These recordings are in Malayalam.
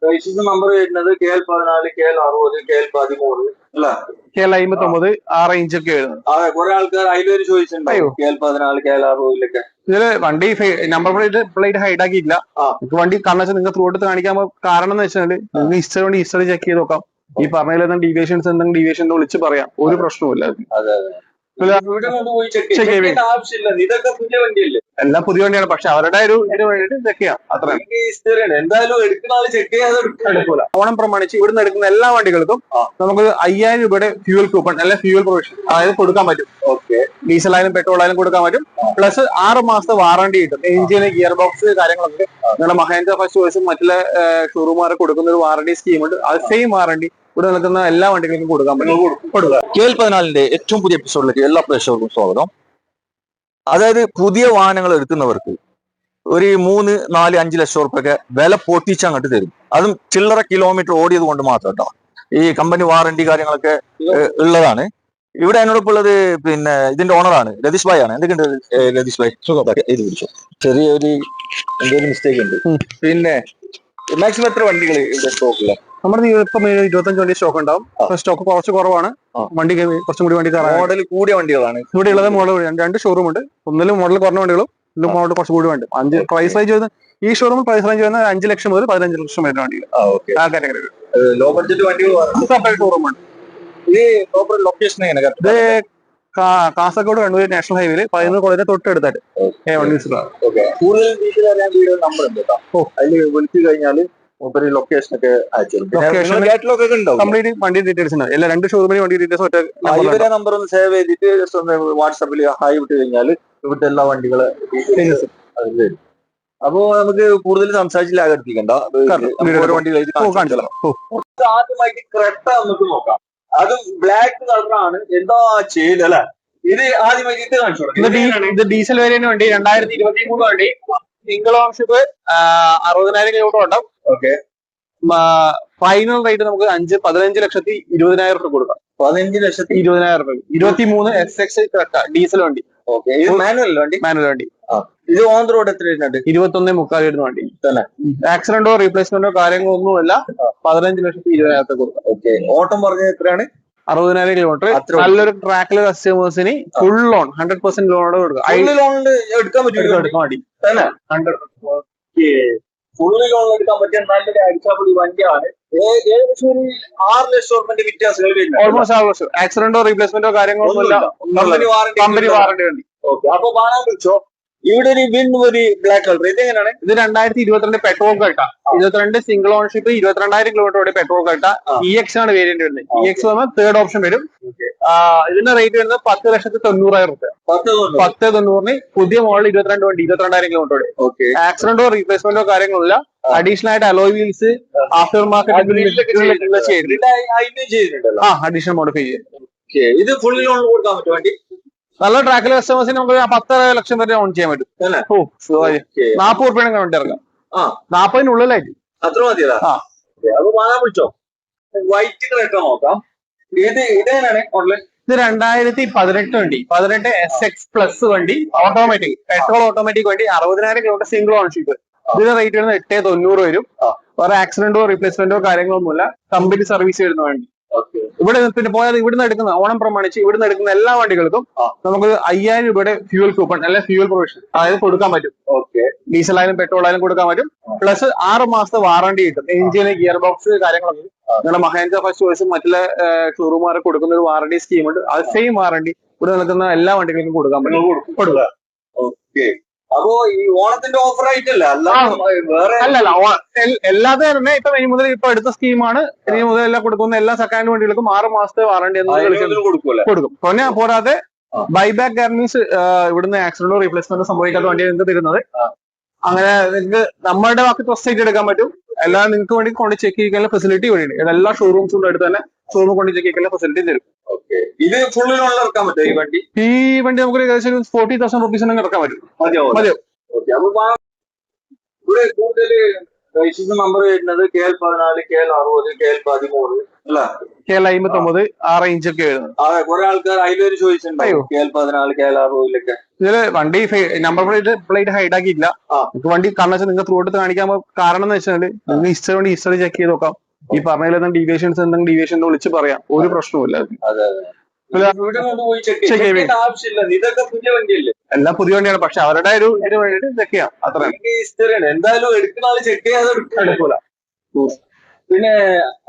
ലൈസൻസ് നമ്പർ വരുന്നത് KL14, KL60, KL13 അല്ല KL59 ആ റേഞ്ചൊക്കെ വരുന്നത്. അതെ, കുറെ ആൾക്കാർ അതിലൊരു ചോദിച്ചിട്ടുണ്ടാവും KL14, KL60 ഇതില് വണ്ടി നമ്പർ പ്ലേറ്റ് ഹൈഡ് ആക്കിയില്ല. നിങ്ങൾക്ക് വണ്ടി കാരണം വെച്ചാൽ നിങ്ങൾ ത്രൂ എടുത്ത് കാണിക്കാൻ കാരണം എന്ന് വെച്ചാൽ നിങ്ങൾക്ക് ഹിസ്റ്ററി ചെക്ക് ചെയ്ത് നോക്കാം. ഈ പറഞ്ഞതിൽ എന്തെങ്കിലും ഡീവിയേഷൻസ് വിളിച്ച് പറയാം, ഒരു പ്രശ്നവുമില്ല. എല്ലാം പുതിയ വണ്ടിയാണ്, പക്ഷെ അവരുടെ ഒരു വേണ്ടിട്ട് ചെക്ക് ചെയ്യാം, അത്ര. ഓണം പ്രമാണിച്ച് ഇവിടുന്ന് എടുക്കുന്ന എല്ലാ വണ്ടികൾക്കും നമുക്ക് 5000 രൂപയുടെ ഫ്യൂൽ കൂപ്പൺ അല്ലെ ഫ്യൂൽ പ്രൊവിഷൻ അതായത് കൊടുക്കാൻ പറ്റും. ഡീസൽ ആയാലും പെട്രോൾ ആയാലും കൊടുക്കാൻ പറ്റും. പ്ലസ് 6 മാസത്തെ വാറണ്ടി കിട്ടും. എഞ്ചിന്, ഗിയർ ബോക്സ് കാര്യങ്ങളൊക്കെ നിങ്ങളുടെ മഹേന്ദ്ര ഫസ്റ്റ് ചോയ്സും മറ്റുള്ള ഷോറൂമുകാരെ കൊടുക്കുന്ന ഒരു വാറണ്ടി സ്കീമുണ്ട്. അത് സെയിം വാറണ്ടി ഇവിടെ നിൽക്കുന്ന എല്ലാ വണ്ടികൾക്കും കൊടുക്കാൻ പറ്റും. KL14 ഏറ്റവും പുതിയ എപ്പിസോഡിലേക്ക് എല്ലാ പ്രേക്ഷകർക്കും സ്വാഗതം. അതായത് പുതിയ വാഹനങ്ങൾ എടുക്കുന്നവർക്ക് ഒരു 3, 4, 5 ലക്ഷം റുപ്യൊക്കെ വില പൊട്ടിച്ച് അങ്ങോട്ട് തരും. അതും ചില്ലറ കിലോമീറ്റർ ഓടിയത് കൊണ്ട് മാത്രം കേട്ടോ. ഈ കമ്പനി വാറണ്ടി കാര്യങ്ങളൊക്കെ ഉള്ളതാണ്. ഇവിടെ എന്നോടൊപ്പം ഉള്ളത് പിന്നെ ഇതിന്റെ ഓണറാണ്, രതീഷ് ഭായ് ആണ്. എന്തൊക്കെയുണ്ട് രതീഷ് ഭായ്? ഇത് പിടിച്ചോ, ചെറിയൊരു എന്തെങ്കിലും മിസ്റ്റേക്ക് ഉണ്ട്. പിന്നെ മാക്സിമം എത്ര വണ്ടികൾ ഇവിടെ സ്റ്റോക്കില്ല? നമ്മുടെ ഇപ്പം 25 വണ്ടി സ്റ്റോക്ക് ഉണ്ടാവും. സ്റ്റോക്ക് കുറച്ച് കുറവാണ്. വണ്ടി കുറച്ചും കൂടി വണ്ടി മോഡൽ കൂടിയ വണ്ടികളാണ് ഇവിടെ ഉള്ളത്. മോഡൽ 2 ഷോറൂം ഉണ്ട്. ഒന്നിലും മോഡൽ കുറഞ്ഞ വണ്ടികളും ഇതിലും മോഡൽ കുറച്ച് കൂടി വേണ്ടി. 5 പ്രൈസ് റേഞ്ച് വരുന്നത് ഈ ഷോറൂമിൽ പ്രൈസ് റേഞ്ച് വരുന്നത് 5 ലക്ഷം മുതൽ 15 ലക്ഷം വരുന്ന വണ്ടികൾ. ആ കാറ്റഗറി ലോ ബഡ്ജറ്റ് വണ്ടികൾ ഷോറൂം ഉണ്ട്. ഇത് പ്രോപ്പർ ലൊക്കേഷൻ എങ്ങനെ? ഇത് കാസർഗോഡ് കണ്ണൂർ നാഷണൽ ഹൈവേയിൽ 11 കോളേജിന്റെ തൊട്ടടുത്തായിട്ട്. കൂടുതൽ ഡീറ്റെയിൽ അറിയാൻ വീഡിയോ നമ്പർ ഉണ്ട് കേട്ടോ. അതിൽ വിളിച്ചു കഴിഞ്ഞാൽ ലൊക്കേഷൻ ഒക്കെ കംപ്ലീറ്റ് വണ്ടി ഡീറ്റെയിൽസ് ഉണ്ട്. എല്ലാ 2 ഷോറൂമിലും വണ്ടി ഡീറ്റെയിൽസ് നമ്പർ ഒന്ന് സേവ് ചെയ്തിട്ട് ജസ്റ്റ് ഒന്ന് വാട്സാപ്പിൽ ഹായ് വിട്ട് കഴിഞ്ഞാൽ ഇവിടുത്തെ എല്ലാ വണ്ടികളെ ഡീറ്റെയിൽസ് അതിൽ വരും. അപ്പോ നമുക്ക് കൂടുതൽ സംസാരിച്ചില്ലാകത്തിക്കണ്ട, ഓരോ വണ്ടികളായിട്ട് ആദ്യമായിട്ട് ക്രെട്ട നമുക്ക് നോക്കാം. അതും ബ്ലാക്ക് കളറാണ്. എന്താ ചെയ്യല് അല്ലെ? ഇത് ആദ്യമായിട്ട് ഇത് കാണിച്ചു. ഇത് ഡീസൽ വേരിയന്റ് വണ്ടി, 2023 വണ്ടി. സിംഗിൾ ഓണർഷിപ്പ്, 60,000 കിലോമീറ്റർ ഉണ്ടാവും. ഓക്കെ. ഫൈനൽ റേറ്റ് നമുക്ക് 15,20,000 രൂപ കൊടുക്കാം. 15,20,000 രൂപ. 23 SX ക്രെട്ട ഡീസൽ വണ്ടി. ഓക്കെ. ഇത് മാനുവൽ വണ്ടി. ഇത് ഓൺ റോഡ് എത്ര വരുന്നുണ്ട്? 21.25 വരുന്ന വണ്ടി തന്നെ. ആക്സിഡന്റോ റീപ്ലേസ്മെന്റോ കാര്യങ്ങളോ ഒന്നുമല്ല. 15,20,000 കൊടുക്കാം. ഓക്കെ. ഓട്ടം പറഞ്ഞത് എത്രയാണ്? 60,000 കിലോമീറ്റർ. നല്ലൊരു ട്രാക്കില് കസ്റ്റമേഴ്സിന് ഫുൾ ലോൺ 100% ലോണോട് കൊടുക്കാം. എടുക്കാൻ പറ്റും. ഫുള്ള് ലോൺ എടുക്കാൻ പറ്റിയ നല്ലൊരു അടിച്ചാപ്പൊളി വണ്ടിയാണ്. ഏകദേശം ഒരു 6 ലക്ഷം രൂപ വ്യത്യാസങ്ങൾ വരുന്നത്. ഓൾമോസ്റ്റ് 6 ലക്ഷം. ആക്സിഡന്റോ റീപ്ലേസ്മെന്റോ കാര്യങ്ങളോ ഒന്നുമില്ല. കമ്പനി വാറണ്ടി വണ്ടി. ഓക്കെ. അപ്പൊ വാങ്ങാൻ വിളിച്ചോ. ഇവിടെ ഒരു ബ്ലാക്ക് കളർ. ഇത് എങ്ങനെയാണ്? ഇത് 2022 പെട്രോൾ കട്ട. 22 സിംഗിൾ ഓണർഷിപ്പ്, 22,000 കിലോമീറ്റർ പെട്രോൾ കട്ട. EX ആണ് വേരിയന്റ് വരുന്നത്. EX വന്നാൽ 3rd ഓപ്ഷൻ വരും. ഇതിന്റെ റേറ്റ് വരുന്നത് 10,90,000 രൂപ. 10,90,000 പുതിയ മോഡൽ 22 വണ്ടി, 22,000 കിലോമീറ്റർ. ആക്സിഡന്റോ റീപ്ലേസ്മെന്റോ കാര്യങ്ങളില്ല. അഡീഷണൽ ആയിട്ട് alloy wheels, after market additional modify ചെയ്യും. ഇത് ഫുൾ ലോൺ കൊടുക്കാൻ പറ്റും വണ്ടി. നല്ല ട്രാക്കിൽ കസ്റ്റമേഴ്സിന് നമുക്ക് 10 ലക്ഷം വരെ ഓൺ ചെയ്യാൻ പറ്റും. 40 ഉറുപ്പിക വണ്ടി ഇറങ്ങാം. 40-നുള്ളിലായിട്ട്. അത്ര മതിയതാ. അത് വാങ്ങാൻ വിളിച്ചോ. വൈറ്റ് കളർ നോക്കാം. ഇത് എങ്ങനെയാണ് മോഡല്? ഇത് 2018 വണ്ടി, 18 SX പ്ലസ് വണ്ടി, ഓട്ടോമാറ്റിക് പെട്രോൾ ഓട്ടോമാറ്റിക് വണ്ടി, 60,000 കിലോമീറ്റർ സിംഗിൾ ഓണർഷിപ്പ്. ഇതിന്റെ റേറ്റ് വരുന്നത് 8,90 വരും. വേറെ ആക്സിഡന്റോ റീപ്ലേസ്മെന്റോ കാര്യങ്ങളൊന്നുമില്ല. കമ്പനി സർവീസ് വരുന്ന വണ്ടി. ഇവിടെ പിന്നെ പോയാൽ ഇവിടുന്ന് എടുക്കുന്ന ഓണം പ്രമാണിച്ച് ഇവിടുന്ന് എടുക്കുന്ന എല്ലാ വണ്ടികൾക്കും നമുക്ക് 5000 രൂപയുടെ ഫ്യൂൽ കൂപ്പൺ അല്ലെ ഫ്യൂൽ പ്രൊവിഷൻ അതായത് കൊടുക്കാൻ പറ്റും. ഡീസൽ ആയാലും പെട്രോൾ ആയാലും കൊടുക്കാൻ പറ്റും. പ്ലസ് 6 മാസത്തെ വാറണ്ടി കിട്ടും. എഞ്ചിന്, ഗിയർ ബോക്സ് കാര്യങ്ങളൊക്കെ നിങ്ങളുടെ മഹേന്ദ്ര ഫസ്റ്റ് ചോയ്സും മറ്റുള്ള ഷോറൂമുകാരെ കൊടുക്കുന്ന ഒരു വാറണ്ടി സ്കീമുണ്ട്. അത് സെയിം വാറണ്ടി ഇവിടെ നിൽക്കുന്ന എല്ലാ വണ്ടികൾക്കും കൊടുക്കാൻ പറ്റും. അപ്പോ ഈ ഓണത്തിന്റെ ഓഫർ ആയിട്ടല്ല, അല്ലല്ല, എല്ലാതെ തന്നെ ഇപ്പൊ ഇനി മുതൽ ഇപ്പൊ എടുത്ത സ്കീമാണ്. ഇനി മുതൽ എല്ലാം കൊടുക്കുന്ന എല്ലാ സെക്കൻഡ് വണ്ടികൾക്കും 6 മാസത്തെ വാറണ്ടി കൊടുക്കും. പിന്നെ പോരാതെ ബൈബാക്ക് ഗ്യാരണ്ടീസ് ഇവിടുന്ന് ആക്സിഡന്റോ റീപ്ലേസ്മെന്റോ സംഭവിക്കാത്ത വണ്ടിയാണ് നിങ്ങൾക്ക് തരുന്നത്. അങ്ങനെ നിങ്ങൾക്ക് നമ്മുടെ ബാക്കി ട്രസ്റ്റ് എടുക്കാൻ പറ്റും. എല്ലാം നിങ്ങൾക്ക് വേണ്ടി കൊണ്ട് ചെക്ക് ചെയ്യാനുള്ള ഫെസിലിറ്റി വഴിയുണ്ട്. എല്ലാ ഷോറൂംസും എടുത്ത് തന്നെ ഷോറൂം കൊണ്ട് ചെക്ക് ചെയ്യാനുള്ള ഫെസിലിറ്റി തരും. ഇത് ഫുൾ ലോൺ ഇറക്കാൻ പറ്റും. ഈ വണ്ടി നമുക്ക് ഏകദേശം 40,000 റുപ്പീസിനൊക്കെ ഇറക്കാൻ പറ്റും. മതിയോ? ഇവിടെ കൂടുതൽ ലൈസൻസ് നമ്പർ വരുന്നത് KL14, KL60, KL13 അല്ല KL 59 ആ റേഞ്ച് ഒക്കെ വരുന്നത്. അതെ, കുറെ ആൾക്കാർ അതിലൊരു ചോദിച്ചിട്ടുണ്ടാവും KL 14 KL 60 ഇതില് വണ്ടി നമ്പർ പ്ലേറ്റ് ഹൈഡ് ആക്കിയില്ല. നിങ്ങൾക്ക് വണ്ടി കാരണം വെച്ചാൽ നിങ്ങൾ ത്രൂ എടുത്ത് കാണിക്കാൻ കാരണം എന്ന് വെച്ചാൽ നിങ്ങൾ ഹിസ്റ്ററി ചെക്ക് ചെയ്ത് നോക്കാം. ഈ പറഞ്ഞതിൽ എന്തെങ്കിലും ഡീവിയേഷൻസ് വിളിച്ച് പറയാം, ഒരു പ്രശ്നവുമില്ല. ആവശ്യമില്ല, ഇതൊക്കെ പുതിയ വണ്ടിയല്ലേ? എല്ലാം പുതിയ വണ്ടിയാണ്, പക്ഷെ അവരുടെ ഒരു ഇതിന് വേണ്ടിയിട്ട് ചെക്ക് ചെയ്യാം, അത്ര ഹിസ്റ്ററിയാണ്. എന്തായാലും എടുക്കുന്ന ആള് ചെക്ക് ചെയ്യാതെ എടുക്കൂല. പിന്നെ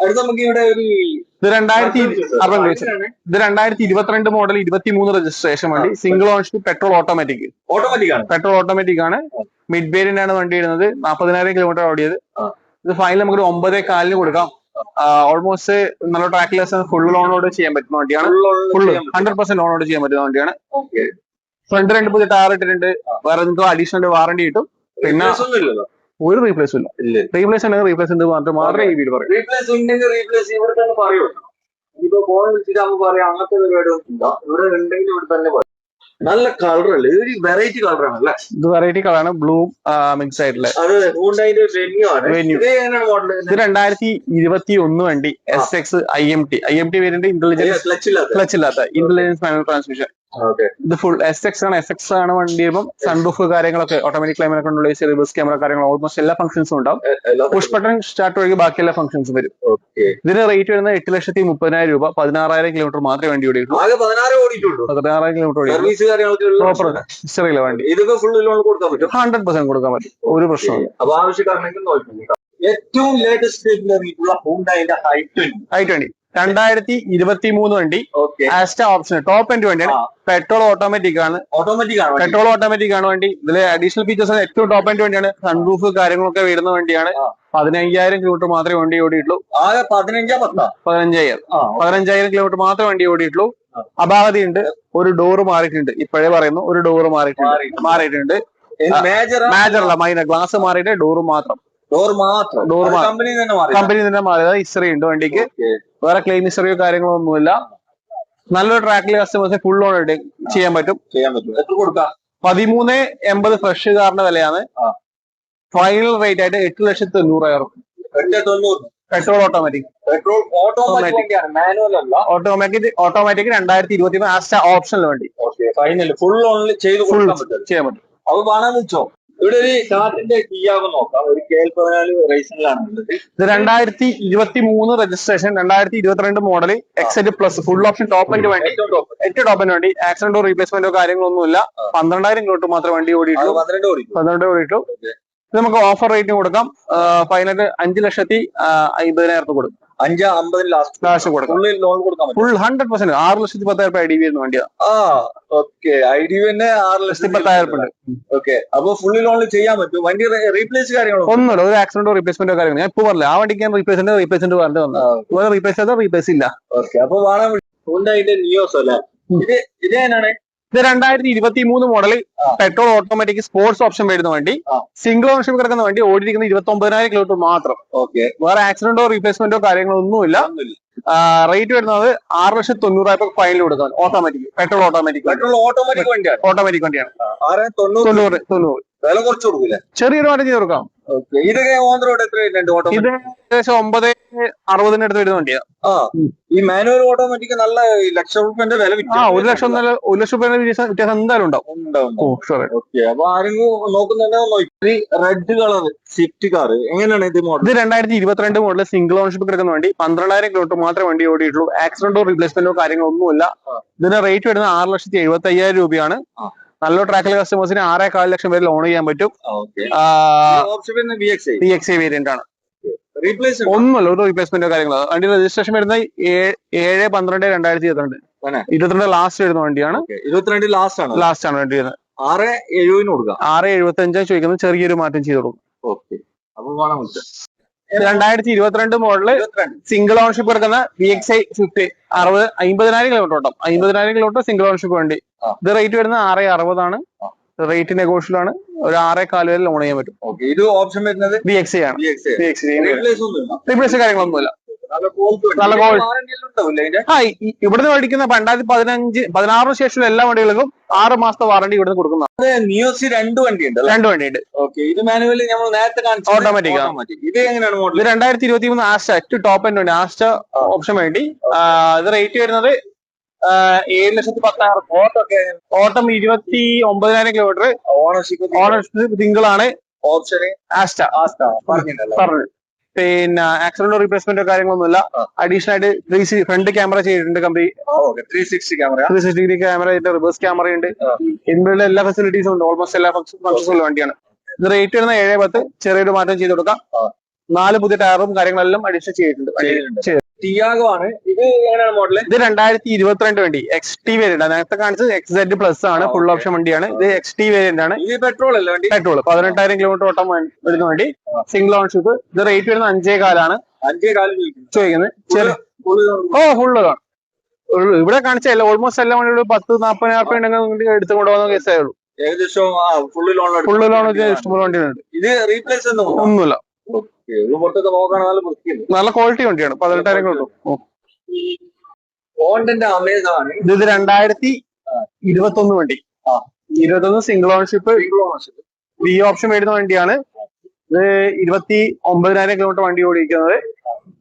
അടുത്ത നമുക്ക് ഇവിടെ ഒരു ഇത് 2022 മോഡൽ 23 രജിസ്ട്രേഷൻ വണ്ടി, സിംഗിൾ ഓൺഷിപ്പ്, പെട്രോൾ ഓട്ടോമാറ്റിക് ആണ്. മിഡ് വേരിയന്റ് ആണ് വണ്ടി ഇടുന്നത്. 40,000 കിലോമീറ്റർ ഓടിയത്. ഇത് ഫൈനൽ നമുക്ക് 9.4 കൊടുക്കാം. ഓൾമോസ്റ്റ് നല്ല ട്രാക്ലെസ് ഫുൾ ലോണോട് ചെയ്യാൻ പറ്റുന്ന വണ്ടിയാണ്. 100% ലോണോട് ചെയ്യാൻ പറ്റുന്ന വണ്ടിയാണ്. ഫ്രണ്ട് 2 പുതിയ ടയർ ഇട്ടിട്ടുണ്ട്. വേറെ നിങ്ങൾക്ക് അഡീഷണൽ വാറണ്ടി കിട്ടും. പിന്നെ ഒരു റീപ്ലേസും ഇല്ല. റീപ്ലേസ് ഉണ്ടെങ്കിൽ റീപ്ലേസ് മാത്രമേ ഈ വീട് പറയൂ. റീപ്ലേസ് ഉണ്ടെങ്കിൽ റീപ്ലേസ് ഇവിടെ തന്നെ പറയൂ. ഇപ്പൊ ഫോൺ വിളിച്ചിട്ട് നമുക്ക് പറയാം, അങ്ങനത്തെ പരിപാടി ഒന്നും ഇവിടെ ഉണ്ടെങ്കിൽ ഇവിടെ തന്നെ പറയും. നല്ല കളർ അല്ലേ, ഒരു വെറൈറ്റി കളറാണ് അല്ലേ? ഇത് വെറൈറ്റി കളറാണ്, ബ്ലൂ മിക്സ് ആയിട്ടുള്ള. അത് ഹ്യുണ്ടായിന്റെ വെന്യൂ ആണ്. ഇത് 2021 വണ്ടി SX IMT variant, intelligence clutch ഇല്ലാത്ത ഇന്റലിജൻസ് മാനുവൽ ട്രാൻസ്മിഷൻ. ഇത് ഫുൾ SX ആണ് വണ്ടി. ഇപ്പം സൺറൂഫ് കാര്യങ്ങളൊക്കെ automatic climate control, reverse camera കാര്യങ്ങൾ ഓൾമോസ്റ്റ് എല്ലാ ഫംഗ്ഷൻസും ഉണ്ടാവും. പുഷ് ബട്ടൺ സ്റ്റാർട്ട് ഒഴികെ ബാക്കി എല്ലാ ഫംഗ്ഷൻസും വരും. ഇതിന് റേറ്റ് വരുന്നത് 8,30,000 രൂപ. 16,000 കിലോമീറ്റർ മാത്രമേ വണ്ടി ഓടിയിട്ടുള്ളൂ. 16,000 കിലോമീറ്റർ പ്രോപ്പർ ഹിസ്റ്ററിയില്ല വണ്ടി. 100% കൊടുക്കാൻ പറ്റും, ഒരു പ്രശ്നമില്ല. ഏറ്റവും ലേറ്റസ്റ്റ് i20 2023 വണ്ടി, ആസ്റ്റ ഓപ്ഷൻ ടോപ്പ് എൻഡ് വണ്ടിയാണ്. പെട്രോൾ ഓട്ടോമാറ്റിക് ആണ് വണ്ടി. ഇതില് അഡീഷണൽ ഫീച്ചേഴ്സ് ഏറ്റവും ടോപ്പ് എൻഡ് വണ്ടിയാണ്. സൺറൂഫ് കാര്യങ്ങളൊക്കെ വരുന്ന വണ്ടിയാണ്. 15,000 കിലോമീറ്റർ മാത്രമേ വണ്ടി ഓടിയിട്ടുള്ളൂ. 15,000 കിലോമീറ്റർ മാത്രമേ വണ്ടി ഓടിയിട്ടുള്ളൂ. അപാകതയുണ്ട്, ഒരു ഡോറ് മാറിയിട്ടുണ്ട്. ഇപ്പോഴേ പറയുന്നു, ഒരു ഡോറ് മാറിയിട്ടുണ്ട്. മേജറല്ല, മൈനർ. ഗ്ലാസ് മാറിയിട്ട് ഡോറ് മാത്രം. കമ്പനി തന്നെ മാറിയത്. ഹിസ്റ്ററി ഉണ്ട് വണ്ടിക്ക്, വേറെ ക്ലെയിം ഹിസ്റ്ററിയോ കാര്യങ്ങളോ ഒന്നുമില്ല. നല്ലൊരു ട്രാക്കിൽ കസ്റ്റമേഴ്സ് ഫുൾ ലോൺ ചെയ്യാൻ പറ്റും. 13.80 ഫ്രഷ് കാറിന്റെ വിലയാണ്. ഫൈനൽ റേറ്റ് ആയിട്ട് 8,90,000. പെട്രോൾ ഓട്ടോമാറ്റിക് 2023 ആസ്റ്റ ഓപ്ഷനിൽ വണ്ടി. ഫൈനൽ ഫുൾ ലോണിൽ ചെയ്യാൻ പറ്റും. അത് വേണമെന്ന് വെച്ചോ. ഇവിടെ ഒരു ടാറ്റിന്റെ കിയാവ് നോക്കാം. ഒരു KL 14 റേസിലാണ് ഉള്ളത്. ഇത് 2023 registration, 2022 model, XZ plus, full option top end വണ്ടി. ഏറ്റവും ടോപ്പ് എൻഡ് വണ്ടി. ആക്സിഡന്റോ റീപ്ലേസ്മെന്റോ കാര്യങ്ങളൊന്നുമില്ല. 12,000 കിലോമീറ്റർ മാത്രമേ വണ്ടി ഓടിയിട്ടുള്ളൂ. 12 ഓടിയിട്ടുള്ളൂ. ഇത് നമുക്ക് ഓഫർ റേറ്റിന് കൊടുക്കാം. ഫൈനൽ 5,50,000 കൊടുക്കും. 5,50 ലാസ്റ്റ് കൊടുക്കാം. ഫുൾ 100% 6,10,000 IDV വരുന്ന വണ്ടിയാണ്. IDV തന്നെ 6,10,000 ഓക്കെ. അപ്പൊ ഫുള്ളി ലോണിൽ ചെയ്യാൻ പറ്റും. വണ്ടി റീപ്ലേസ് കാര്യങ്ങളോ ഒന്നുമില്ല, ഒരു ആക്സിഡന്റോ റീപ്ലേസ്മെന്റോ കാര്യങ്ങൾ ഞാൻ ഇപ്പൊ പറഞ്ഞില്ല. ആ വണ്ടിക്ക് ഞാൻ റീപ്ലേസ്മെന്റ് പറഞ്ഞിട്ട് വന്നത്. റീപ്ലേസ് ചെയ്താൽ റീപ്ലേസ് ഇല്ല. അപ്പൊ ഹ്യുണ്ടായിന്റെ നിയോസ് അല്ലേ? ഇതേനാണ്? ഇത് 2023 model, petrol automatic, sports option വരുന്ന വണ്ടി. സിംഗിൾ ഓണർഷിപ്പ് കിടക്കുന്ന വണ്ടി. ഓടിയിരിക്കുന്ന 29,000 കിലോമീറ്റർ മാത്രം. വേറെ ആക്സിഡന്റോ റീപ്ലേസ്മെന്റോ കാര്യങ്ങളോ ഒന്നുമില്ല. റേറ്റ് വരുന്നത് 6,90,000 ഫൈനൽ കൊടുക്കാൻ. പെട്രോൾ ഓട്ടോമാറ്റിക് വണ്ടിയാണ്. 90 വില കുറച്ച് കൊടുക്കില്ല, ചെറിയൊരു മാറ്റം ചെയ്ത് കൊടുക്കാം. ഇതൊക്കെ ഓൺ റോഡ് എത്ര വരുന്നുണ്ട്? ഇത് ഏകദേശം 9,60,000 അടുത്ത് വരുന്ന വണ്ടിയാണ്. ഈ മാനുവൽ ഓട്ടോമാറ്റിക് നല്ല ₹1,00,000 വില. 1,00,000 വ്യത്യാസം എന്തായാലും ഉണ്ടാവും. അപ്പൊ ആരെങ്കിലും നോക്കുന്നുണ്ടോ? റെഡ് കളർ സ്വിഫ്റ്റ് കാർ എങ്ങനെയാണ് ഇത് മോഡൽ? ഇത് 2022 മോഡൽ, സിംഗിൾ ഓണർഷിപ്പ് കിടക്കുന്ന വണ്ടി. 12,000 കിലോമീറ്റർ മാത്രമേ വണ്ടി ഓടിയിട്ടുള്ളൂ. ആക്സിഡന്റോ റീപ്ലേസ്മെന്റോ കാര്യങ്ങളൊന്നുമില്ല. ഇതിന്റെ റേറ്റ് വരുന്നത് 6,75,000 രൂപയാണ്. നല്ല ട്രാക്കിലെ കസ്റ്റമേഴ്സിന് 6,15 ലക്ഷം വരെ ലോൺ ചെയ്യാൻ പറ്റും. VXI വേരിയന്റ് ആണ്. ഒന്നുമല്ല, ഒരു റീപ്ലേസ്മെന്റോ കാര്യങ്ങളോ. വണ്ടി രജിസ്ട്രേഷൻ വരുന്നത് 7/12/2022. 22 ലാസ്റ്റ് വരുന്ന വണ്ടിയാണ്. 22 ലാസ്റ്റ് ആണ് വണ്ടി വരുന്നത്. 6,70 കൊടുക്കാം. 6,75 ചോദിക്കുന്നത്, ചെറിയൊരു മാറ്റം ചെയ്ത് കൊടുക്കും. 2022 മോഡല്, സിംഗിൾ ഓണർഷിപ്പ് കിടക്കുന്ന VXI സ്വിഫ്റ്റ്. 50,000 കിലോമീറ്റർ ഓട്ടം. 50,000 കിലോമീറ്റർ സിംഗിൾ ഓണർഷിപ്പ് വണ്ടി. ഇത് റേറ്റ് വരുന്നത് 6,60 ആണ്. റേറ്റ് നെഗോഷ്യബിൾ ആണ്. ഒരു 6,15 വരെ ലോൺ ചെയ്യാൻ പറ്റും. ഇത് ഓപ്ഷൻ വരുന്നത് VXI ആണ്. റീപ്ലേസ് കാര്യങ്ങളൊന്നുമില്ല. നല്ല quality നല്ല വണ്ടി. quality. warranty എല്ലാം ഉണ്ടാവില്ലേ ഇതിന്റെ? ഇവിടുന്ന് മേടിക്കുന്ന 2016 ശേഷം എല്ലാ വണ്ടികൾക്കും 6 മാസത്തെ വാറണ്ടി ഇവിടുന്ന് കൊടുക്കുന്നതാണ്. നിയോസി 2 വണ്ടി ഉണ്ട് 2 വണ്ടിയുണ്ട്. ഓക്കെ. ഇത് മാനുവലി നമ്മൾ നേരത്തെ കാണിച്ചു Automatic ആ. ഇത് എങ്ങനെയാണ് ഇത് മോഡൽ? 2023 ആസ്റ്റ ഏറ്റവും ടോപ്പ് എൻഡ് വണ്ടി, ആസ്റ്റ ഓപ്ഷൻ വേണ്ടി. ഇത് റേറ്റ് വരുന്നത് 7,10,000. ഓട്ടം 29,000 കിലോമീറ്റർ. ഓണർഷിപ്പ് സിംഗിൾ ആണ്. ഓപ്ഷൻ ആസ്റ്റ പറഞ്ഞിട്ടുണ്ടല്ലോ. പറഞ്ഞു. പിന്നെ ആക്സിഡന്റോ റീപ്ലേസ്മെന്റോ കാര്യങ്ങളൊന്നുമില്ല. അഡീഷണൽ ആയിട്ട് ഫ്രണ്ട് ക്യാമറ ചെയ്തിട്ടുണ്ട് company. 360 camera, 360 degree camera, reverse camera ഉണ്ട്. ഇൻബിൽഡ് എല്ലാ ഫെസിലിറ്റീസും ഉണ്ട്. ഓൾമോസ്റ്റ് എല്ലാ ഫംഗ്ഷൻസും ഉള്ള വണ്ടിയാണ്. ഇത് റേറ്റ് വരുന്ന 7,10. ചെറിയൊരു മാറ്റം ചെയ്ത് കൊടുക്കാം. 4 പുതിയ ടയറും കാര്യങ്ങളെല്ലാം അഡീഷണൽ ചെയ്തിട്ടുണ്ട്. ടിയാഗോ ആണ്. ഇത് എങ്ങനെയാണ് മോഡൽ? ഇത് 2022 വണ്ടി XT വേരിയന്റ്. നേരത്തെ കാണിച്ചത് XZ പ്ലസ് ആണ്, ഫുൾ ഓപ്ഷൻ വണ്ടിയാണ്. ഇത് XT വേരിയന്റ് ആണ്. ഇത് പെട്രോൾ അല്ലേ വണ്ടി? പെട്രോൾ 18,000 കിലോമീറ്റർ ഓട്ടം വരുന്ന വണ്ടി, സിംഗിൾ ഓൺഷിപ്പ്. ഇത് റേറ്റ് വരുന്നത് 5,400 ചോദിക്കുന്നത്. ഫുള്ള് ഇവിടെ കാണിച്ചല്ല, ഓൾമോസ്റ്റ് എല്ലാ വണ്ടികളും 10-40,000 രൂപ ഉണ്ടെങ്കിൽ എടുത്തു കൊണ്ടുപോകുന്ന കേസേ ഉള്ളൂ. ഏകദേശം ഫുള്ള് ലോൺ ഇഷ്ടംപോലെ വണ്ടികളുണ്ട്. ഇത് റീപ്ലേസ് ഒന്നുമില്ല, പുറത്തൊക്കെ നോക്കുകയാണെങ്കിൽ നല്ല വൃത്തിയുണ്ട്. നല്ല ക്വാളിറ്റി വണ്ടിയാണ്. 18,000 കിട്ടും. ഹോണ്ടന്റെ അമേസ് ആണ്. ഇത് 2021 വണ്ടി. 21 സിംഗിൾ ഓൺഷിപ്പ്, ബി ഓപ്ഷൻ വരുന്ന വണ്ടിയാണ്. ഇത് 29,000 കിലോമീറ്റർ വണ്ടി ഓടിക്കുന്നത്.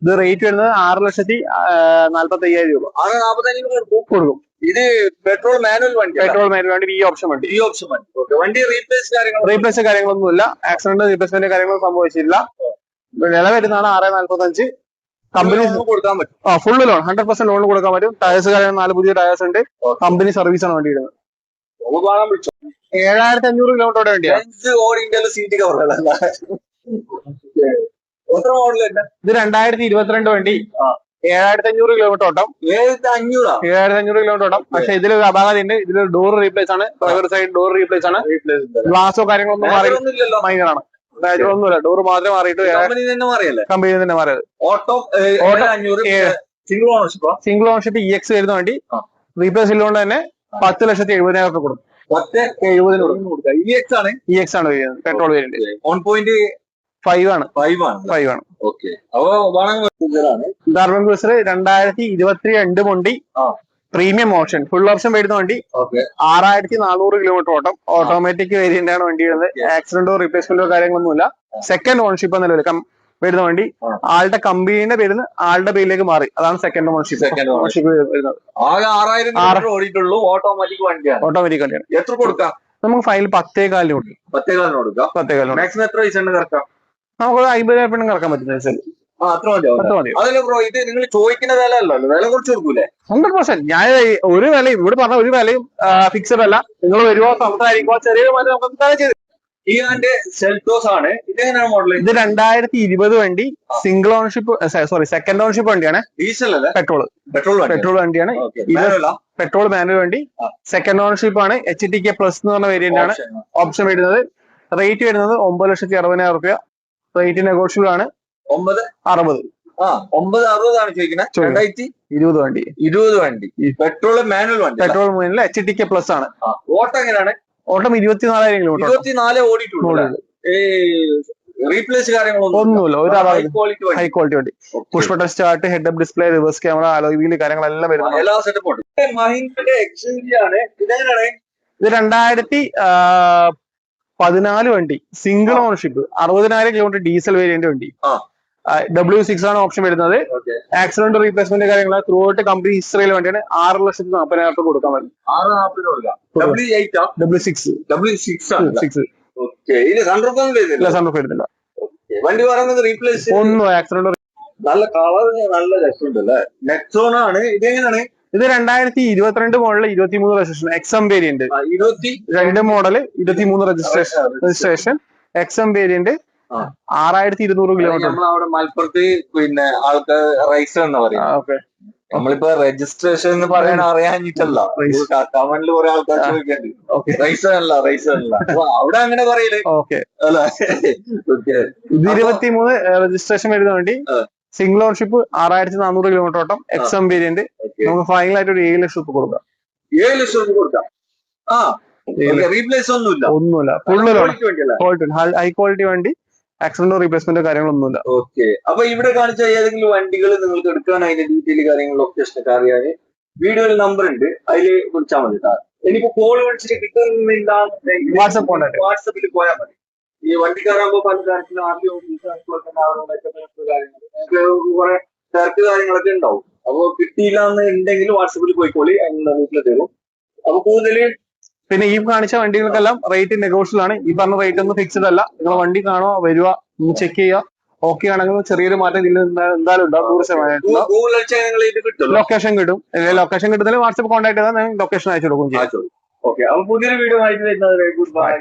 ഇത് റേറ്റ് വരുന്നത് 6,45,000 രൂപ. 6,45,000 കൊടുക്കും. ഇത് പെട്രോൾ മാനുവൽ വണ്ടി. പെട്രോൾ മാനുവൽ വണ്ടി, ബി ഓപ്ഷൻ വണ്ടി. ഈ ഓപ്ഷൻ വണ്ടി. വണ്ടി റീപ്ലേസ് കാര്യങ്ങളൊന്നുമില്ല. ആക്സിഡന്റ് റീപ്ലേസ്മെന്റ് കാര്യങ്ങളൊന്നും സംഭവിച്ചില്ല. വില വരുന്നതാണ് 6,45. കമ്പനി കൊടുക്കാൻ പറ്റും. ഫുള്ള് ലോൺ 100% ലോൺ കൊടുക്കാൻ പറ്റും. ടയേഴ്സ് കാര്യങ്ങൾ 4 പുതിയ ടയേഴ്സ് ഉണ്ട്. കമ്പനി സർവീസ് ആണ് വണ്ടി ഇടുന്നത്. 7,500 കിലോമീറ്റർ വണ്ടിയാണ്. Seat cover. എത്ര മോഡൽ? ഇത് 2022 വണ്ടി. 7,500 കിലോമീറ്റർ ഓട്ടം. 7,500 കിലോമീറ്റർ ഓട്ടം. പക്ഷെ ഇതിലൊരു അപാകത ഉണ്ട്. ഇതിൽ ഡോർ റീപ്ലേസ് ആണ്. ഡ്രൈവർ സൈഡ് ഡോർ റീപ്ലേസ് ആണ്. ഗ്ലാസോ കാര്യങ്ങളൊന്നും മാറി മൈനറാണ്. ഒന്നുമില്ല, ഡോർ മാത്രമേ മാറിയിട്ട് കമ്പനി തന്നെ മാറിയത്. സിംഗിൾ ഓണർഷിപ്പ് EX വരുന്ന വണ്ടി. റീപ്ലേസ് ഇല്ലോണ്ട് തന്നെ 10,70,000 രൂപ കൊടുക്കും. 10,70,000 EX ആണ് വരുന്നത്. പെട്രോൾ വേരിയന്റ് 1.5 ആണ്. 5 ആണ്. കാർബൺ ക്രൂസർ 2022 വണ്ടി. പ്രീമിയം ഓപ്ഷൻ, ഫുൾ ഓപ്ഷൻ വരുന്ന വണ്ടി. 6,400 കിലോമീറ്റർ ഓട്ടം. ഓട്ടോമാറ്റിക് വേരിയന്റ് ആണ് വണ്ടി വരുന്നത്. ആക്സിഡന്റോ റീപ്ലേസ്മെന്റോ കാര്യങ്ങളൊന്നും. സെക്കൻഡ് ഓൺഷിപ്പ് എന്ന നിലവിൽ വരുന്ന വണ്ടി. ആളുടെ കമ്പനിയുടെ പേരിൽ ആളുടെ പേരിലേക്ക് മാറി. അതാണ് സെക്കൻഡ് ഓൺഷിപ്പ് വരുന്നത്. ഓട്ടോമാറ്റിക് വണ്ടിയാണ്. എത്ര കൊടുക്കാം? നമുക്ക് ഫൈനൽ 10,400 കൊടുക്കും. 10,400 മാക്സിമം എത്ര പൈസ കറക്കാം? നമുക്ക് 50,000 കറക്കാൻ പറ്റുന്ന അത്ര മതി. അതല്ല ബ്രോ, ഇത് നിങ്ങൾ ചോദിക്കുന്ന വില അല്ലല്ലോ, വില കുറച്ച് കൊടുക്കൂലേ? 100%. ഞാൻ ഒരു വിലയും ഇവിടെ പറഞ്ഞ ഒരു വിലയും ഫിക്സഡ് അല്ല. നിങ്ങൾ വരുവോ സംസാരിക്കുവോ ചെറിയൊരു മാറ്റം നമുക്ക് ചെയ്ത്. ടിയാന്റെ സെൽറ്റോസ് ആണ്. ഇതെങ്ങനെയാണ് മോഡൽ? ഇത് 2020 വണ്ടി. സിംഗിൾ ഓൺഷിപ്പ്, സെക്കൻഡ് ഓൺഷിപ്പ് വണ്ടിയാണ്. ഡീസൽ അല്ല, പെട്രോൾ വണ്ടിയാണ്. പെട്രോൾ മാനുവൽ വണ്ടി. സെക്കൻഡ് ഓൺഷിപ്പ് ആണ്. HTK പ്ലസ് എന്ന് പറഞ്ഞ വേരിയന്റ് ആണ് ഓപ്ഷൻ വരുന്നത്. റേറ്റ് വരുന്നത് 9,60,000 രൂപ. റേറ്റ് നെഗോഷ്യബിൾ ആണ്. 9,60,000. 9,60,000 ആണ് ചോദിക്കുന്നത്. 2020 വണ്ടി. പെട്രോൾ മാനുവൽ HTK പ്ലസ് ആണ്. ഓട്ടം എങ്ങനെയാണ്? ഓട്ടം 24,000 കിലോമീറ്റർ. 24 ഓടിയിട്ടുള്ളൂ. റീപ്ലേസ് ഒന്നുമില്ല. ഒരു ഹൈ ക്വാളിറ്റി വണ്ടി. Push button start, head up display, reverse camera, alloy wheel കാര്യങ്ങളെല്ലാം വരുന്നത്. എല്ലാ സെറ്റപ്പും ഉണ്ട്. മഹീന്ദ്രയുടെ XUV ആണ്. ഇതെങ്ങനെയാണ്? ഇത് 2014 വണ്ടി. Single ownership. 60,000 kilometre diesel variant വണ്ടി. W6 ആണ് ഓപ്ഷൻ വരുന്നത്. ആക്സിഡന്റ് റീപ്ലേസ്മെന്റ് കാര്യങ്ങൾ ത്രൂ ഔട്ട് കമ്പനി ഹിസ്റ്ററിയിൽ വണ്ടിയാണ്. 6,40,000 രൂപ കൊടുക്കാൻ പറ്റും. വരുന്നില്ല. വണ്ടി പറയുന്നത് റീപ്ലേസ് ഒന്നും ആക്സിഡന്റ്. നല്ല കളർ, നല്ല രസമുണ്ടല്ലേ. നെക്സോൺ ആണ്. ഇതെങ്ങനെയാണ്? ഇത് 2022 model 23 registration XM variant. 22 model 23 registration XM variant. 6,200 kilometre. നമ്മളവിടെ മലപ്പുറത്ത് പിന്നെ ആൾക്കാർ റൈസർ എന്ന് പറയും. നമ്മളിപ്പോ രജിസ്ട്രേഷൻ എന്ന് പറയാൻ അറിയാഞ്ഞിട്ടല്ല, കമന്റിൽ കുറെ ആൾക്കാർ ചോദിക്കേണ്ടി. റൈസർ അല്ല അവിടെ അങ്ങനെ പറയല്. ഇത് 23 രജിസ്ട്രേഷൻ വരുന്ന വണ്ടി. Single ownership. 6,400 കിലോമീറ്റർ ഓട്ടം. XM variant. നമുക്ക് ഫൈനൽ ആയിട്ട് ഒരു 7,00,000 രൂപ കൊടുക്കാം. 7,00,000 കൊടുക്കാം. റീപ്ലേസ് ഒന്നുമില്ല. ഫുള്ള് ഹൈ ക്വാളിറ്റി വണ്ടി. ആക്സിഡന്റോ റീപ്ലേസ്മെന്റോ കാര്യങ്ങളൊന്നുമില്ല. ഓക്കെ. അപ്പൊ ഇവിടെ കാണിച്ച ഏതെങ്കിലും വണ്ടികൾ നിങ്ങൾക്ക് എടുക്കാൻ അതിന്റെ ഡീറ്റെയിൽ കാര്യങ്ങൾ ലൊക്കേഷനൊക്കെ അറിയാന് വീഡിയോയിൽ നമ്പർ ഉണ്ട്, അതിൽ വിളിച്ചാൽ മതി. എനിക്ക് കോൾ വിളിച്ചിട്ട് കിട്ടുന്നില്ല, വാട്സപ്പിൽ പോയാൽ മതി. ഈ വണ്ടിക്കാരാകുമ്പോ പല തരത്തിലും ആദ്യം കുറെ തിരക്ക് കാര്യങ്ങളൊക്കെ ഉണ്ടാവും. അപ്പൊ കിട്ടിയില്ല എന്ന് ഉണ്ടെങ്കിൽ വാട്സപ്പിൽ പോയിക്കോളി, അതിനുള്ള വീട്ടിൽ തരും. അപ്പൊ കൂടുതൽ പിന്നെ ഈ കാണിച്ച വണ്ടികൾക്കെല്ലാം റേറ്റ് നെഗോഷ്യബിൾ ആണ്. ഈ പറഞ്ഞ റേറ്റ് ഒന്നും ഫിക്സ്ഡ് അല്ല. നിങ്ങൾ വണ്ടി കാണുക, വരിക, ചെക്ക് ചെയ്യുക. ഓക്കെ ആണെങ്കിൽ ചെറിയൊരു മാറ്റം ഇതിൽ എന്തായാലും ഉണ്ടാവും. 100% ലൊക്കേഷൻ കിട്ടും. ലൊക്കേഷൻ കിട്ടുന്നതിൽ വാട്സപ്പ് കോൺടാക്ട് ചെയ്താൽ ലൊക്കേഷൻ അയച്ചു കൊടുക്കും. ഓക്കെ. അപ്പൊ പുതിയൊരു വീഡിയോ ആയിട്ട് വരുന്നത്. Good bye.